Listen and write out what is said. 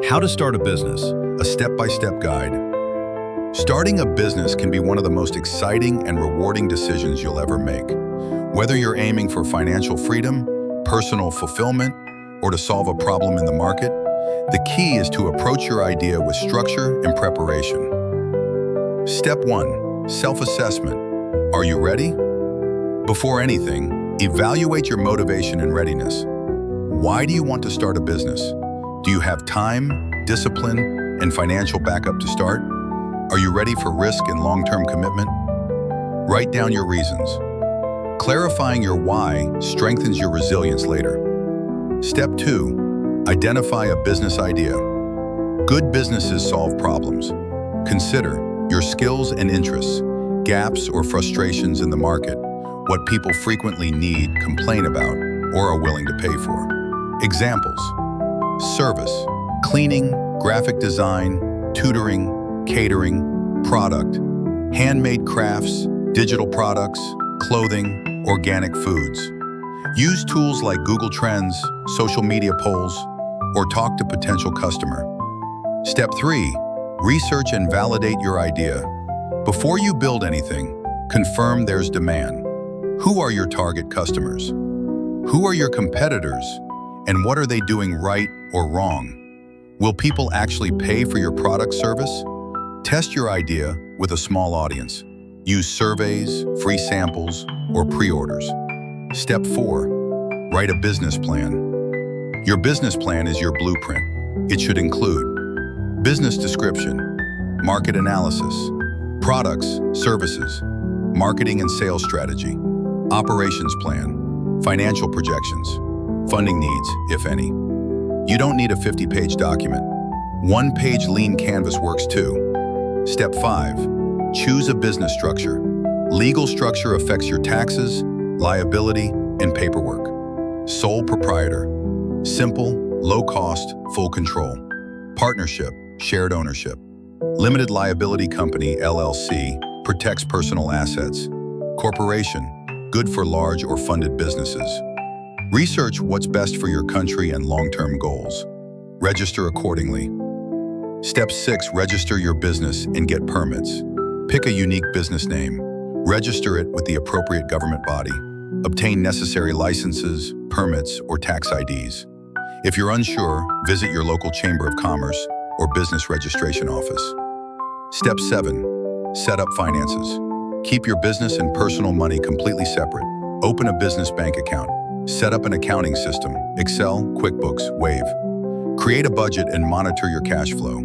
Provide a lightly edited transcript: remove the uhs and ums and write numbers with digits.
How to start a business, a step-by-step guide. Starting a business can be one of the most exciting and rewarding decisions you'll ever make. Whether you're aiming for financial freedom, personal fulfillment, or to solve a problem in the market, the key is to approach your idea with structure and preparation. Step 1. Self-assessment. Are you ready? Before anything, evaluate your motivation and readiness. Why do you want to start a business? Do you have time, discipline, and financial backup to start? Are you ready for risk and long-term commitment? Write down your reasons. Clarifying your why strengthens your resilience later. Step 2. Identify a business idea. Good businesses solve problems. Consider your skills and interests, gaps or frustrations in the market, what people frequently need, complain about, or are willing to pay for. Examples: service, cleaning, graphic design, tutoring, catering, product, handmade crafts, digital products, clothing, organic foods. Use tools like Google Trends, social media polls, or talk to potential customer. Step 3. Research and validate your idea. Before you build anything, confirm there's demand. Who are your target customers? Who are your competitors? And what are they doing right or wrong? Will people actually pay for your product service? Test your idea with a small audience. Use surveys, free samples, or pre-orders. Step 4. Write a business plan. Your business plan is your blueprint. It should include business description, market analysis, products, services, marketing and sales strategy, operations plan, financial projections, funding needs, if any. You don't need a 50-page document. One-page lean canvas works too. Step 5. Choose a business structure. Legal structure affects your taxes, liability, and paperwork. Sole proprietor. Simple, low cost, full control. Partnership, shared ownership. Limited liability company, LLC, protects personal assets. Corporation, good for large or funded businesses. Research what's best for your country and long-term goals. Register accordingly. Step 6. Register your business and get permits. Pick a unique business name. Register it with the appropriate government body. Obtain necessary licenses, permits, or tax IDs. If you're unsure, visit your local Chamber of Commerce or business registration office. Step 7. Set up finances. Keep your business and personal money completely separate. Open a business bank account. Set up an accounting system, Excel, QuickBooks, Wave. Create a budget and monitor your cash flow.